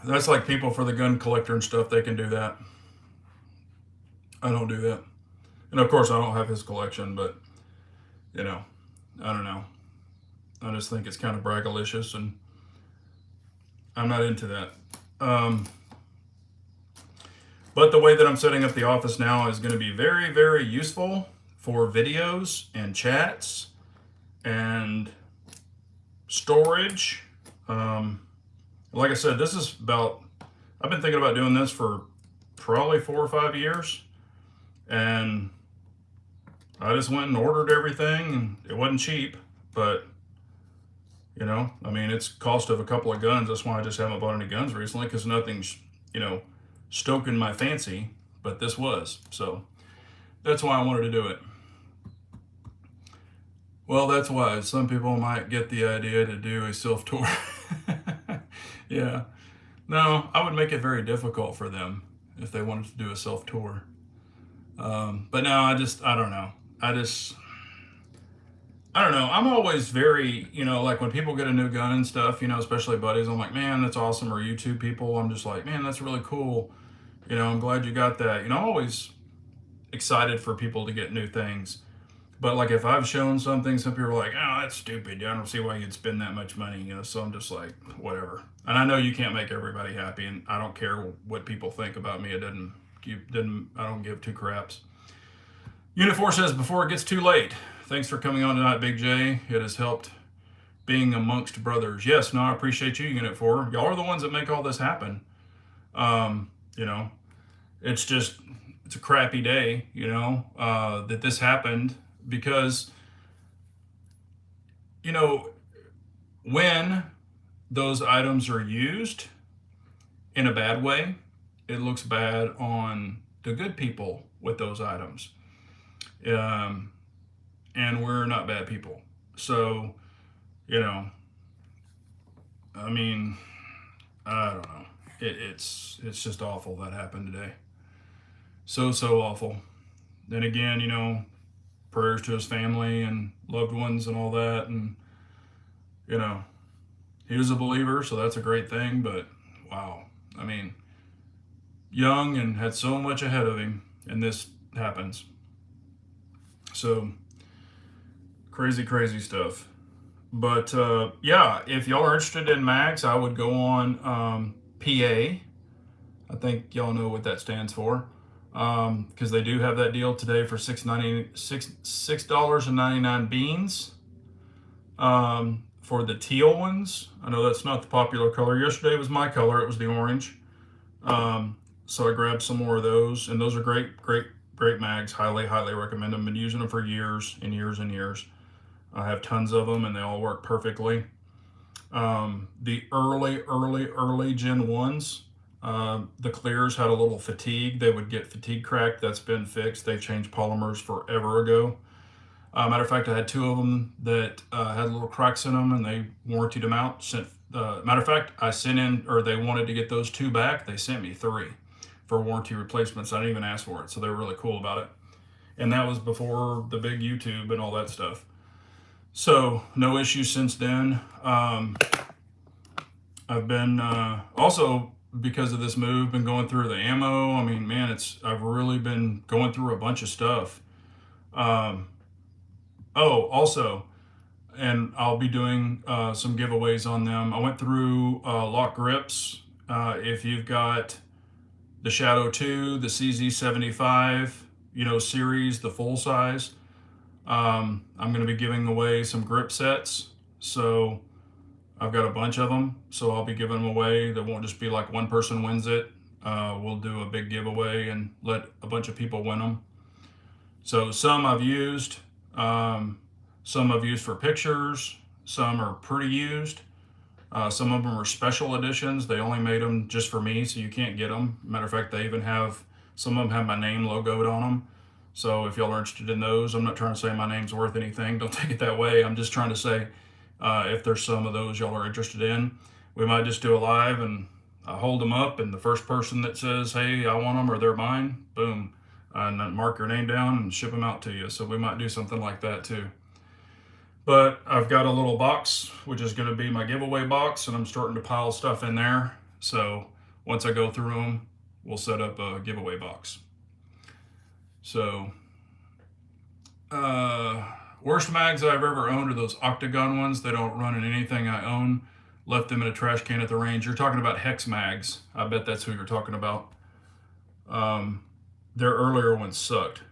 Speaker 1: That's like people for the gun collector and stuff, they can do that. I don't do that. And of course, I don't have his collection, but, you know, I don't know. I just think it's kind of braggalicious, and I'm not into that. But the way that I'm setting up the office now is going to be very, very useful for videos and chats and storage. Like I said, this is about, I've been thinking about doing this for probably 4 or 5 years. And I just went and ordered everything, and it wasn't cheap, but you know, I mean, it's cost of a couple of guns. That's why I just haven't bought any guns recently, because nothing's, you know, stoking my fancy, but this was. So that's why I wanted to do it. Well, that's why some people might get the idea to do a self-tour. Yeah. No, I would make it very difficult for them if they wanted to do a self-tour. But no, I don't know. I don't know. I'm always very, you know, like when people get a new gun and stuff, you know, especially buddies, I'm like, man, that's awesome. Or YouTube people, I'm just like, man, that's really cool. You know, I'm glad you got that. You know, I'm always excited for people to get new things. But like if I've shown something, some people are like, oh, that's stupid. I don't see why you'd spend that much money. You know, so I'm just like, whatever. And I know you can't make everybody happy, and I don't care what people think about me. I don't give two craps. Unit 4 says, before it gets too late, thanks for coming on tonight, Big J. It has helped being amongst brothers. Yes, no, I appreciate you, Unit 4. Y'all are the ones that make all this happen. You know, it's a crappy day, you know, that this happened, because, you know, when those items are used in a bad way, it looks bad on the good people with those items. And we're not bad people. So, you know, I mean, I don't know. It's just awful that happened today. So awful. Then again, you know, prayers to his family and loved ones and all that. And, you know, he was a believer, so that's a great thing. But, wow. I mean, young and had so much ahead of him, and this happens. So, crazy, crazy stuff. But, yeah, if y'all are interested in mags, I would go on PA. I think y'all know what that stands for. Because they do have that deal today for $6.99 beans. For the teal ones. I know that's not the popular color. Yesterday was my color. It was the orange. So I grabbed some more of those, and those are great mags. Highly recommend them. Been using them for years and years and years. I have tons of them, and they all work perfectly. The early Gen 1s, the clears had a little fatigue. They would get fatigue cracked. That's been fixed. They've changed polymers forever ago. Matter of fact, I had 2 of them that had little cracks in them, and they warrantied them out. Matter of fact, I sent in, or they wanted to get those 2 back. They sent me 3 for warranty replacements. I didn't even ask for it, so they were really cool about it. And that was before the big YouTube and all that stuff. So no issues since then. I've been also, because of this move, been going through the ammo. I mean, man, I've really been going through a bunch of stuff. Also, and I'll be doing some giveaways on them. I went through lock grips. If you've got the Shadow 2, the CZ75, you know, series, the full size, I'm going to be giving away some grip sets. So I've got a bunch of them, so I'll be giving them away. They won't just be like one person wins it. We'll do a big giveaway and let a bunch of people win them. So some I've used. Some I've used for pictures. Some are pretty used. Some of them are special editions. They only made them just for me, so you can't get them. Matter of fact, they even have, some of them have my name logoed on them. So if y'all are interested in those, I'm not trying to say my name's worth anything. Don't take it that way. I'm just trying to say if there's some of those y'all are interested in, we might just do a live and I hold them up, and the first person that says, hey, I want them or they're mine, boom, and then mark your name down and ship them out to you. So we might do something like that too. But I've got a little box, which is going to be my giveaway box, and I'm starting to pile stuff in there. So once I go through them, we'll set up a giveaway box. So, worst mags I've ever owned are those octagon ones. They don't run in anything I own. Left them in a trash can at the range. You're talking about hex mags. I bet that's who you're talking about. Their earlier ones sucked.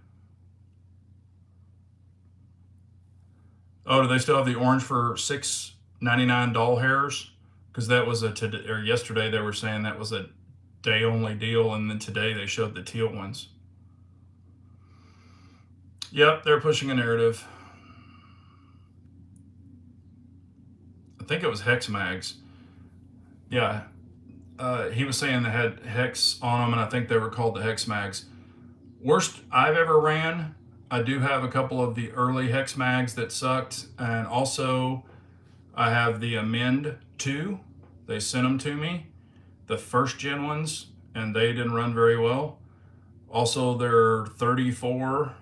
Speaker 1: Oh, do they still have the orange for $6.99 doll hairs? Because that was yesterday they were saying that was a day only deal, and then today they showed the teal ones. Yep, they're pushing a narrative. I think it was Hex Mags. Yeah, he was saying they had Hex on them, and I think they were called the Hex Mags. Worst I've ever ran. I do have a couple of the early Hex Mags that sucked, and also I have the Amend 2. They sent them to me, the first gen ones, and they didn't run very well. Also, their 34,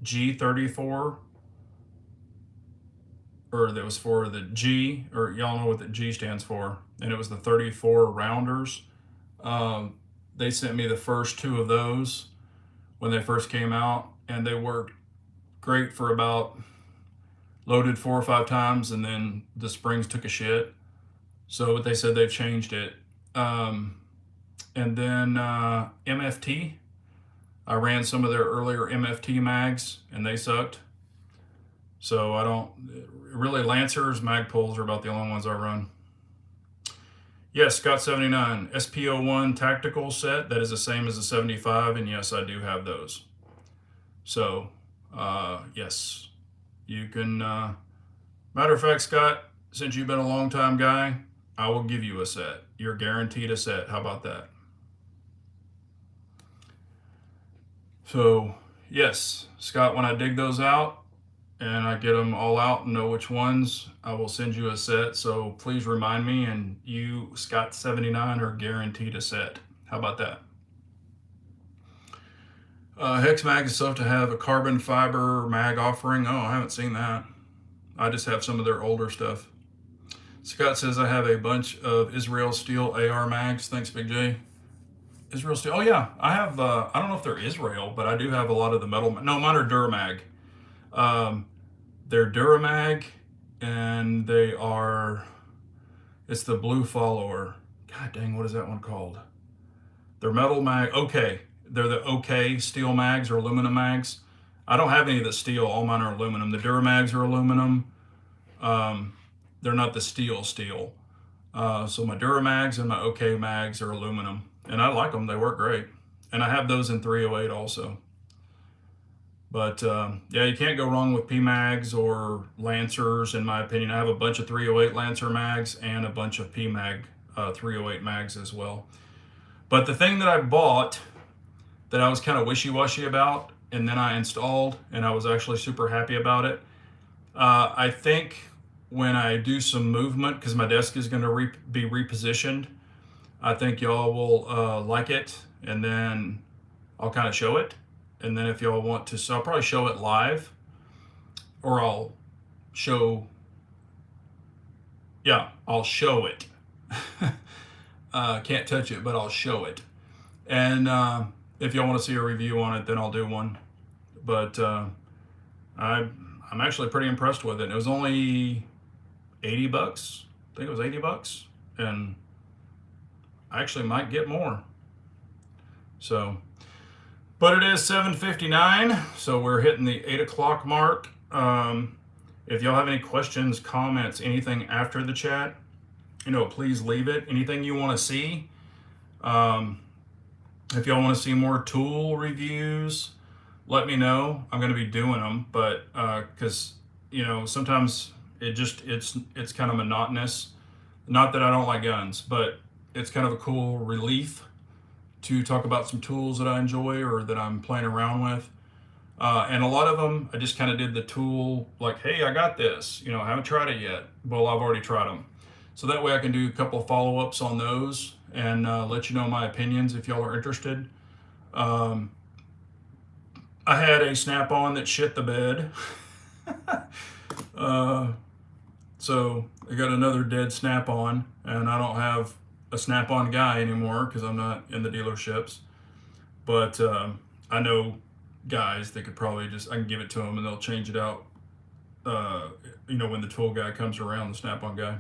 Speaker 1: G34, or that was for the G, or y'all know what the G stands for, and it was the 34 rounders. They sent me the first two of those when they first came out, and they worked great for about, loaded 4 or 5 times, and then the springs took a shit. So, but they said they've changed it. And then MFT. I ran some of their earlier MFT mags, and they sucked. So I don't, really Lancers, Magpuls are about the only ones I run. Yes, Scott79, SP01 tactical set, that is the same as the 75, and yes, I do have those. So, yes, you can, matter of fact, Scott, since you've been a long time guy, I will give you a set. You're guaranteed a set. How about that? So, yes, Scott, when I dig those out and I get them all out and know which ones, I will send you a set. So please remind me, and you, Scott79, are guaranteed a set. How about that? Hex Mag is stuff to have a carbon fiber mag offering. Oh, I haven't seen that. I just have some of their older stuff. Scott says I have a bunch of Israel Steel AR mags. Thanks, Big J. Israel Steel. Oh yeah, I have. I don't know if they're Israel, but I do have a lot of the metal. No, mine are Duramag. They're Duramag, and they are. It's the Blue Follower. God dang, what is that one called? They're metal mag. Okay, they're the OK steel mags or aluminum mags. I don't have any of the steel. All mine are aluminum. The Duramags are aluminum. They're not the steel. So my Duramags and my OK mags are aluminum. And I like them. They work great. And I have those in 308 also. But yeah, you can't go wrong with PMags or Lancers, in my opinion. I have a bunch of 308 Lancer mags and a bunch of PMag 308 mags as well. But the thing that I bought that I was kind of wishy-washy about, and then I installed, and I was actually super happy about it, I think when I do some movement, because my desk is going to be repositioned, I think y'all will like it, and then I'll kind of show it. And then if y'all want to, so I'll probably show it live, or I'll show it. Can't touch it, but I'll show it. And if y'all want to see a review on it, then I'll do one. But I'm actually pretty impressed with it. It was only $80. I think it was $80, and I actually might get more. So, but it is 7:59, so we're hitting the 8 o'clock mark. If y'all have any questions, comments, anything after the chat, please leave it. Anything you want to see. If y'all want to see more tool reviews, let me know. I'm going to be doing them, but because sometimes it's kind of monotonous. Not that I don't like guns, but it's kind of a cool relief to talk about some tools that I enjoy or that I'm playing around with. And a lot of them, I just kind of did the tool like, hey, I got this. I haven't tried it yet. Well, I've already tried them. So that way I can do a couple of follow-ups on those and let you know my opinions if y'all are interested. Um, I had a snap-on that shit the bed. So I got another dead snap-on, and I don't have a snap-on guy anymore because I'm not in the dealerships. But I know guys that could probably I can give it to them and they'll change it out. When the tool guy comes around, the snap-on guy.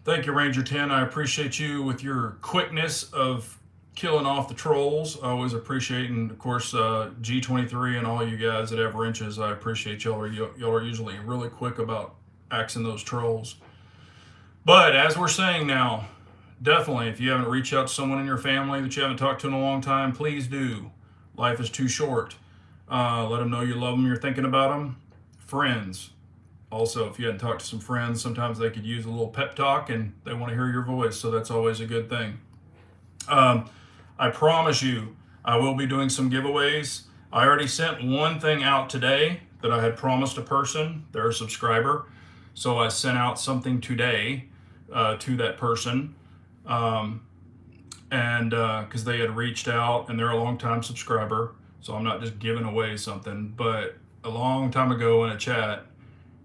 Speaker 1: Thank you, Ranger 10. I appreciate you with your quickness of killing off the trolls. I always appreciate, and of course, G23 and all you guys that have wrenches, I appreciate y'all. Y'all are usually really quick about axing those trolls. But as we're saying now, definitely, if you haven't reached out to someone in your family that you haven't talked to in a long time, please do. Life is too short. Let them know you love them, you're thinking about them. Friends. Also, if you hadn't talked to some friends, sometimes they could use a little pep talk and they want to hear your voice, so that's always a good thing. I promise you, I will be doing some giveaways. I already sent one thing out today that I had promised a person. They're a subscriber. So I sent out something today to that person. And because they had reached out and they're a long-time subscriber. So I'm not just giving away something. But a long time ago in a chat,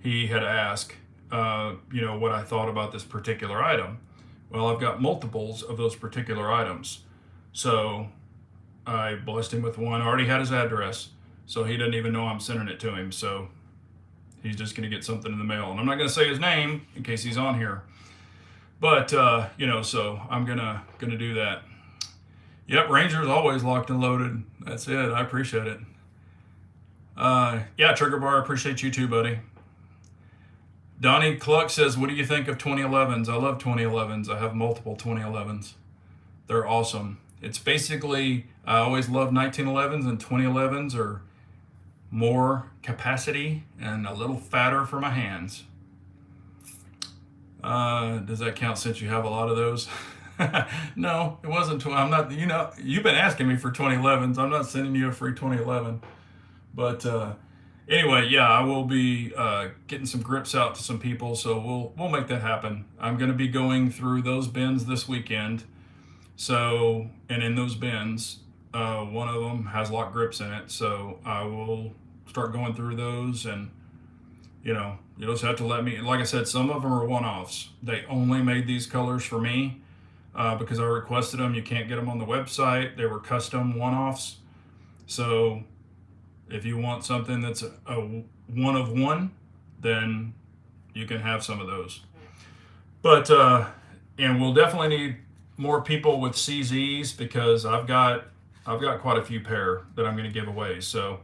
Speaker 1: he had asked, what I thought about this particular item. Well, I've got multiples of those particular items. So I blessed him with one. I already had his address, so he doesn't even know I'm sending it to him. So he's just going to get something in the mail. And I'm not going to say his name in case he's on here. But, so I'm going to do that. Yep, Ranger's always locked and loaded. That's it. I appreciate it. Trigger Bar, I appreciate you too, buddy. Donnie Cluck says, what do you think of 2011s? I love 2011s. I have multiple 2011s. They're awesome. It's basically, I always love 1911s, and 2011s are more capacity and a little fatter for my hands. Does that count since you have a lot of those? No, it wasn't. I'm not, you've been asking me for 2011s. I'm not sending you a free 2011. But anyway, I will be getting some grips out to some people, so we'll make that happen. I'm going to be going through those bins this weekend. So, and in those bins, one of them has lock grips in it. So I will start going through those, and you just have to let me, like I said, some of them are one-offs. They only made these colors for me because I requested them. You can't get them on the website. They were custom one-offs. So if you want something that's a one of one, then you can have some of those. But, and we'll definitely need more people with CZs because I've got quite a few pair that I'm going to give away. So,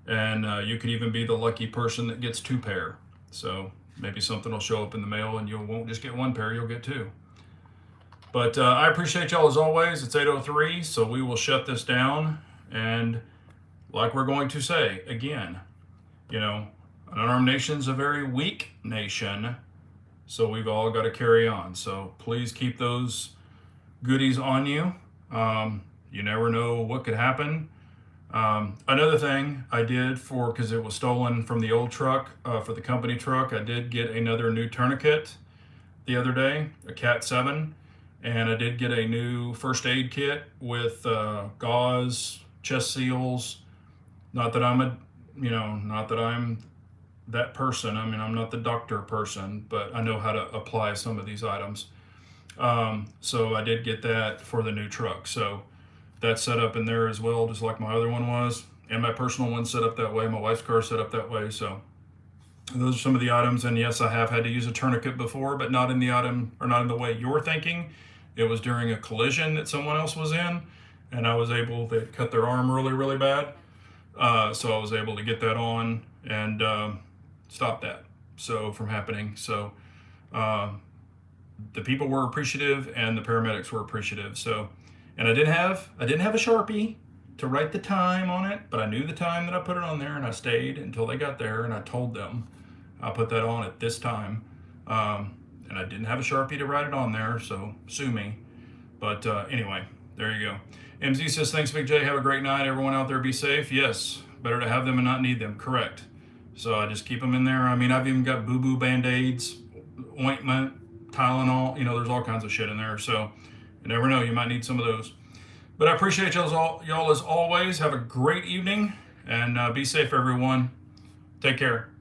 Speaker 1: and you could even be the lucky person that gets 2 pair. So maybe something will show up in the mail and you won't just get 1 pair, you'll get 2. But I appreciate y'all as always. It's 8:03, so we will shut this down. And like we're going to say again, an unarmed nation's a very weak nation. So we've all got to carry on. So please keep those goodies on you. You never know what could happen. Another thing I did because it was stolen from the old truck, for the company truck, I did get another new tourniquet the other day, a Cat 7, and I did get a new first aid kit with gauze, chest seals. Not that I'm that person. I mean, I'm not the doctor person, but I know how to apply some of these items. So I did get that for the new truck. So that's set up in there as well, just like my other one was. And my personal one's set up that way. My wife's car set up that way. So those are some of the items. And yes, I have had to use a tourniquet before, but not in the item, or not in the way you're thinking. It was during a collision that someone else was in, and I was able to cut their arm really, really bad. So I was able to get that on and stop that from happening. So the people were appreciative and the paramedics were appreciative. So, and I didn't have a Sharpie. to write the time on it, but I knew the time that I put it on there, and I stayed until they got there, and I told them I put that on at this time. And I didn't have a Sharpie to write it on there, so sue me. But anyway, there you go. MZ says, thanks, Big J. Have a great night. Everyone out there, be safe. Yes, better to have them and not need them. Correct. So I just keep them in there. I mean, I've even got boo-boo Band-Aids, ointment, Tylenol. You know, there's all kinds of shit in there. So you never know. You might need some of those. But I appreciate y'all as always. Have a great evening, and be safe, everyone. Take care.